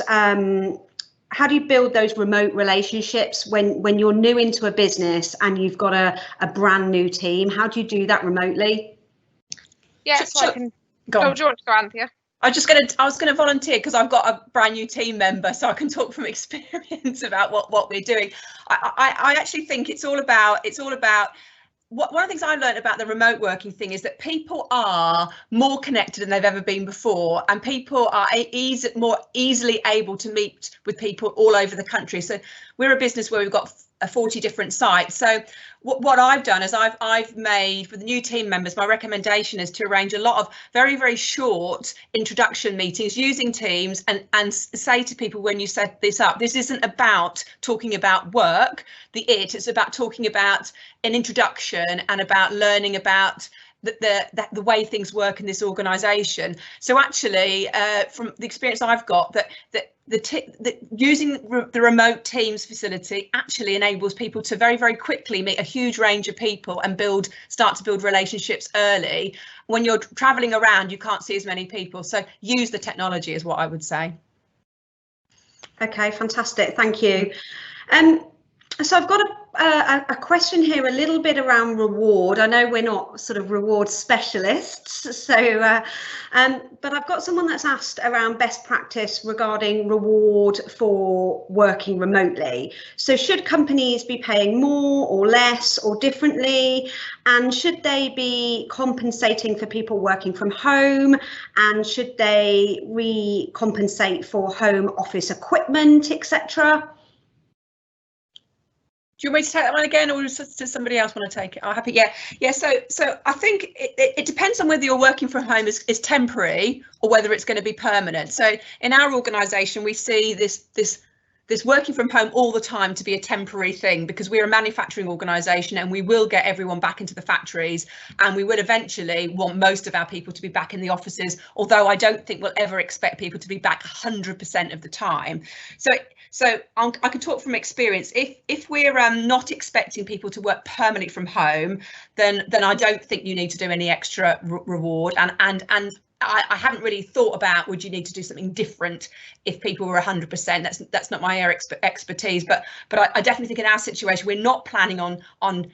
remote relationships when you're new into a business and you've got a brand new team? How do you do that remotely? Yeah, so I can go on. Do you want to go, Anthea? I was going to volunteer because I've got a brand new team member, so I can talk from experience about what we're doing. I actually think it's all about one of the things I learned about the remote working thing is that people are more connected than they've ever been before, and people are more easily able to meet with people all over the country. So we're a business where we've got 40 different sites. So what I've done is I've made, for the new team members, my recommendation is to arrange a lot of very, very short introduction meetings using Teams, and say to people, when you set this up, this isn't about talking about work, it's about talking about an introduction and about learning about the way things work in this organisation. So actually, from the experience I've got, that using the remote Teams facility actually enables people to very, very quickly meet a huge range of people and start to build relationships early. When you're travelling around, you can't see as many people. So use the technology is what I would say. Okay, fantastic. Thank you. So I've got a question here, a little bit around reward. I know we're not sort of reward specialists, so but I've got someone that's asked around best practice regarding reward for working remotely. So should companies be paying more or less or differently, and should they be compensating for people working from home, and should they recompensate for home office equipment, etc.? Do you want me to take that one again, or does somebody else want to take it? I'm happy. Yeah. So I think it depends on whether you're working from home is temporary or whether it's going to be permanent. So in our organisation, we see this working from home all the time to be a temporary thing, because we're a manufacturing organisation and we will get everyone back into the factories, and we will eventually want most of our people to be back in the offices, although I don't think we'll ever expect people to be back 100% of the time. So I can talk from experience. If we're not expecting people to work permanently from home, then I don't think you need to do any extra reward. And I haven't really thought about, would you need to do something different if people were 100%? That's not my area expertise. But I definitely think in our situation, we're not planning on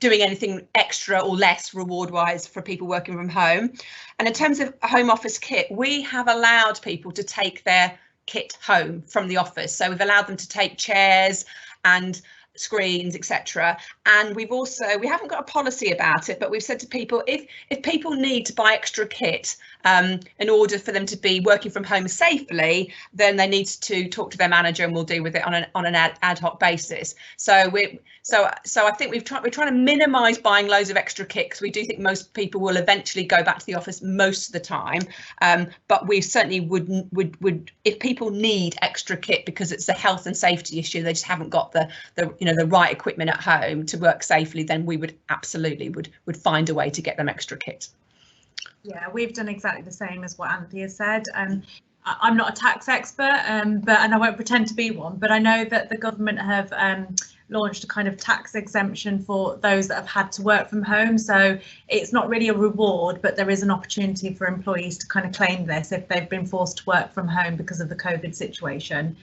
doing anything extra or less reward wise for people working from home. And in terms of home office kit, we have allowed people to take their kit home from the office. So we've allowed them to take chairs and screens, etc. And we haven't got a policy about it, but we've said to people, if people need to buy extra kit in order for them to be working from home safely, then they need to talk to their manager, and we'll deal with it on an ad hoc basis. So I think we're trying to minimise buying loads of extra kit, because we do think most people will eventually go back to the office most of the time. But we certainly would if people need extra kit because it's a health and safety issue, they just haven't got the right equipment at home to work safely, then we would absolutely would find a way to get them extra kit. Yeah, we've done exactly the same as what Anthea said. I'm not a tax expert, and I won't pretend to be one, but I know that the government have launched a kind of tax exemption for those that have had to work from home. So it's not really a reward, but there is an opportunity for employees to kind of claim this if they've been forced to work from home because of the COVID situation.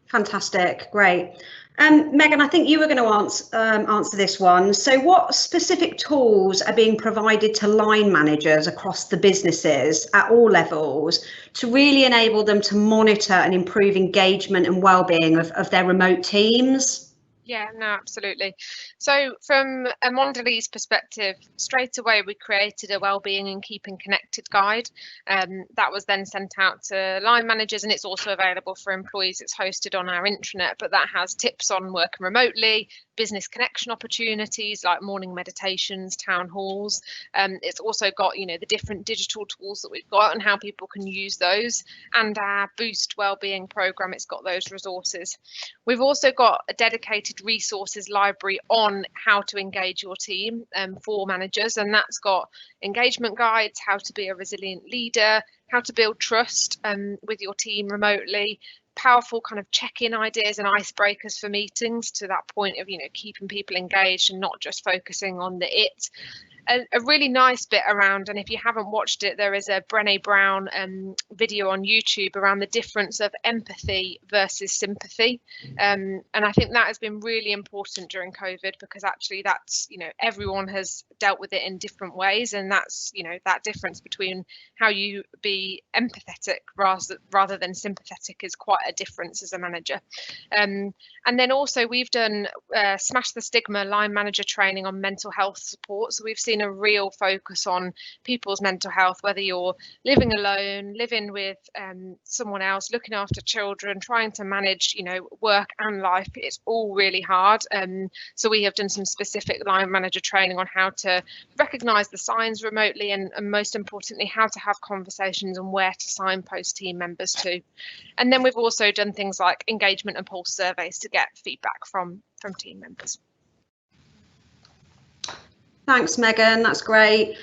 Fantastic, great. Megan, I think you were going to answer this one. So what specific tools are being provided to line managers across the businesses at all levels to really enable them to monitor and improve engagement and well-being of their remote teams? Yeah, no, absolutely. So from a Mondelez perspective, straight away we created a wellbeing and keeping connected guide. That was then sent out to line managers, and it's also available for employees. It's hosted on our intranet, but that has tips on working remotely, business connection opportunities like morning meditations, town halls. It's also got, the different digital tools that we've got and how people can use those, and our Boost Wellbeing program. It's got those resources. We've also got a dedicated resources library on how to engage your team for managers, and that's got engagement guides, how to be a resilient leader, how to build trust with your team remotely, powerful kind of check-in ideas and icebreakers for meetings, to that point of keeping people engaged and not just focusing on the it. a really nice bit around, and if you haven't watched it, there is a Brené Brown video on YouTube around the difference of empathy versus sympathy, and I think that has been really important during COVID, because actually that's, you know, everyone has dealt with it in different ways, and that's, you know, that difference between how you be empathetic rather than sympathetic is quite a difference as a manager. And then also we've done Smash the Stigma line manager training on mental health support, so we've seen a real focus on people's mental health, whether you're living alone, living with someone else, looking after children, trying to manage, you know, work and life. It's all really hard. So we have done some specific line manager training on how to recognise the signs remotely, and most importantly, how to have conversations and where to signpost team members to. And then we've also done things like engagement and pulse surveys to get feedback from team members. Thanks, Megan. That's great.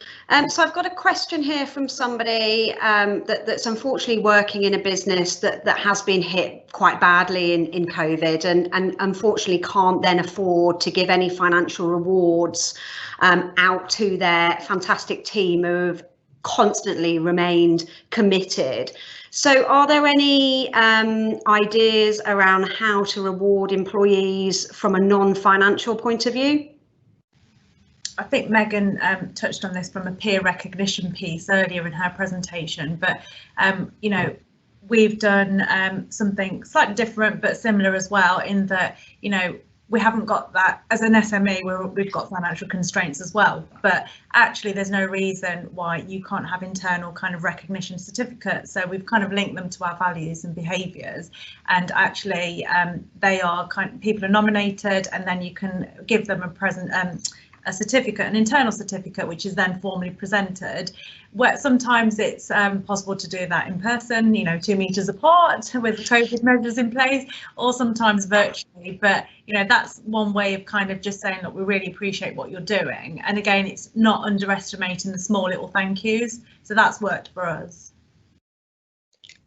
So I've got a question here from somebody that's unfortunately working in a business that has been hit quite badly in COVID, and unfortunately can't then afford to give any financial rewards out to their fantastic team who have constantly remained committed. So are there any ideas around how to reward employees from a non-financial point of view? I think Megan touched on this from a peer recognition piece earlier in her presentation, but you know, we've done something slightly different but similar as well, in that, you know, we haven't got that as an SME, we've got financial constraints as well, but actually there's no reason why you can't have internal kind of recognition certificates. So we've kind of linked them to our values and behaviours, and actually they are people are nominated, and then you can give them a certificate, an internal certificate, which is then formally presented. Where sometimes it's possible to do that in person, you know, 2 meters apart with COVID measures in place, or sometimes virtually. But, you know, that's one way of kind of just saying, look, we really appreciate what you're doing. And again, it's not underestimating the small little thank yous. So that's worked for us.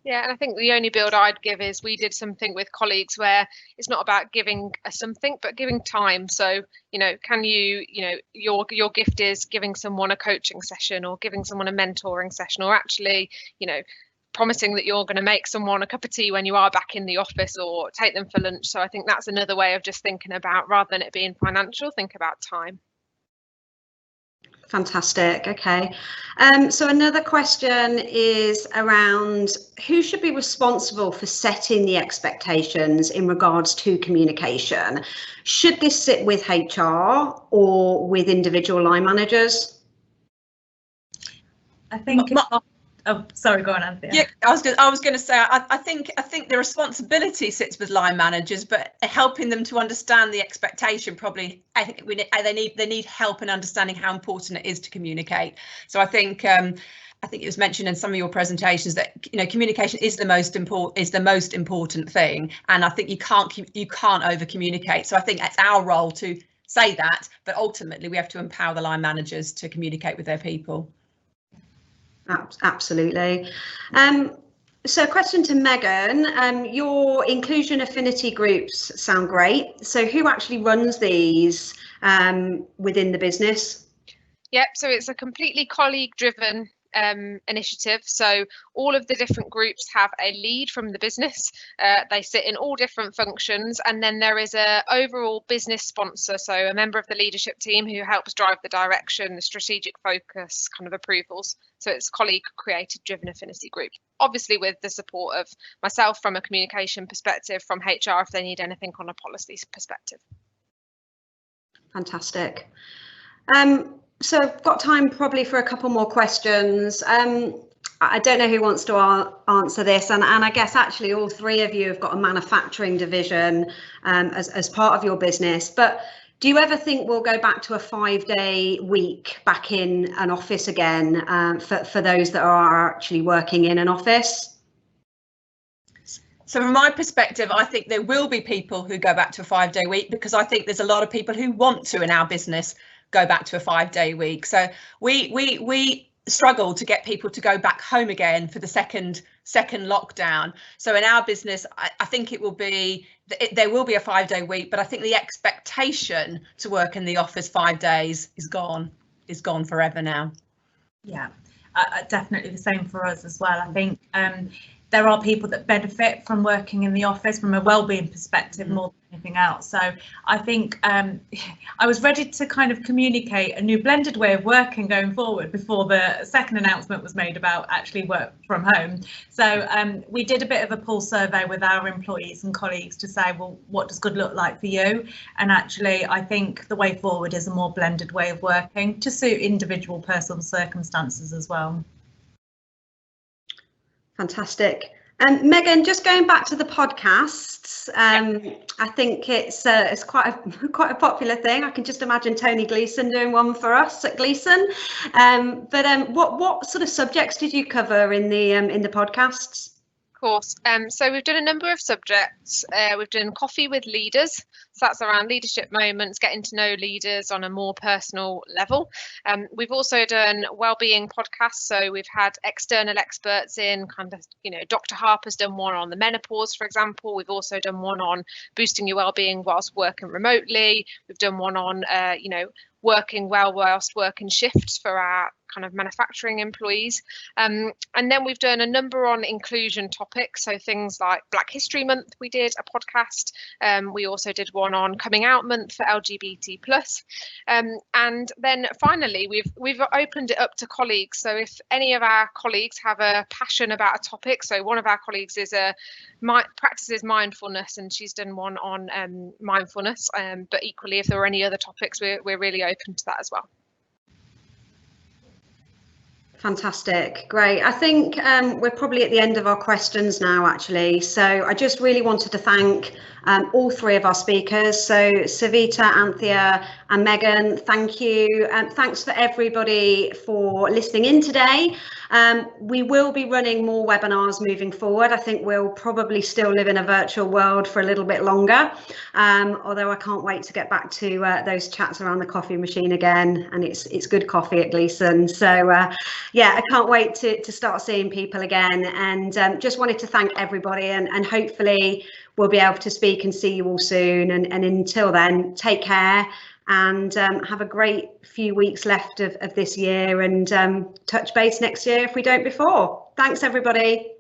Yeah, and I think the only build I'd give is we did something with colleagues where it's not about giving a something, but giving time. So, you know, can you, you know, your gift is giving someone a coaching session, or giving someone a mentoring session, or actually, you know, promising that you're going to make someone a cup of tea when you are back in the office, or take them for lunch. So I think that's another way of just thinking about, rather than it being financial, think about time. Fantastic. Okay. So another question is around who should be responsible for setting the expectations in regards to communication. Should this sit with HR or with individual line managers? I think oh, sorry, go on, Anthea. Yeah, I was going to say, I think the responsibility sits with line managers, but helping them to understand the expectation, probably, I think they need help in understanding how important it is to communicate. So I think it was mentioned in some of your presentations that, you know, communication is the most important thing, and I think you can't over communicate. So I think it's our role to say that, but ultimately we have to empower the line managers to communicate with their people. Absolutely. So a question to Megan, your inclusion affinity groups sound great. So who actually runs these within the business? Yep, so it's a completely colleague driven initiative. So all of the different groups have a lead from the business. They sit in all different functions, and then there is a overall business sponsor, so a member of the leadership team who helps drive the direction, the strategic focus, kind of approvals. So it's colleague created driven affinity group, obviously with the support of myself from a communication perspective, from HR if they need anything on a policy perspective. Fantastic. So I've got time probably for a couple more questions. I don't know who wants to answer this, and I guess actually all three of you have got a manufacturing division as part of your business, but do you ever think we'll go back to a 5-day week back in an office again for those that are actually working in an office? So from my perspective, I think there will be people who go back to a 5-day week, because I think there's a lot of people who want to in our business go back to a 5-day week. So we struggle to get people to go back home again for the second lockdown. So in our business, I think there will be a 5-day week, but I think the expectation to work in the office 5 days is gone. is gone forever now. Yeah, definitely the same for us as well. I think there are people that benefit from working in the office from a wellbeing perspective more than anything else. So I think I was ready to kind of communicate a new blended way of working going forward before the second announcement was made about actually work from home. So we did a bit of a pulse survey with our employees and colleagues to say, well, what does good look like for you? And actually, I think the way forward is a more blended way of working to suit individual personal circumstances as well. Fantastic. Megan, just going back to the podcasts, I think it's quite a popular thing. I can just imagine Tony Gleeson doing one for us at Gleeson. But what sort of subjects did you cover in the podcasts? Course. So we've done a number of subjects. We've done coffee with leaders, so that's around leadership moments, getting to know leaders on a more personal level. We've also done wellbeing podcasts, so we've had external experts in, kind of, you know, Dr. Harper's done one on the menopause, for example. We've also done one on boosting your wellbeing whilst working remotely. We've done one on you know, working well whilst working shifts for our kind of manufacturing employees. And then we've done a number on inclusion topics, so things like Black History Month, we did a podcast. We also did one on Coming Out Month for LGBT+. And then finally, we've opened it up to colleagues. So if any of our colleagues have a passion about a topic, so one of our colleagues practices mindfulness, and she's done one on mindfulness, but equally, if there were any other topics, we're really open to that as well. Fantastic, great. I think we're probably at the end of our questions now, actually. So I just really wanted to thank all three of our speakers. So Savita, Anthea and Megan, thank you. Thanks for everybody for listening in today. We will be running more webinars moving forward. I think we'll probably still live in a virtual world for a little bit longer, although I can't wait to get back to those chats around the coffee machine again, and it's good coffee at Gleeson. So yeah, I can't wait to start seeing people again, and just wanted to thank everybody, and hopefully we'll be able to speak and see you all soon, and until then, take care and have a great few weeks left of this year, and touch base next year if we don't before. Thanks everybody.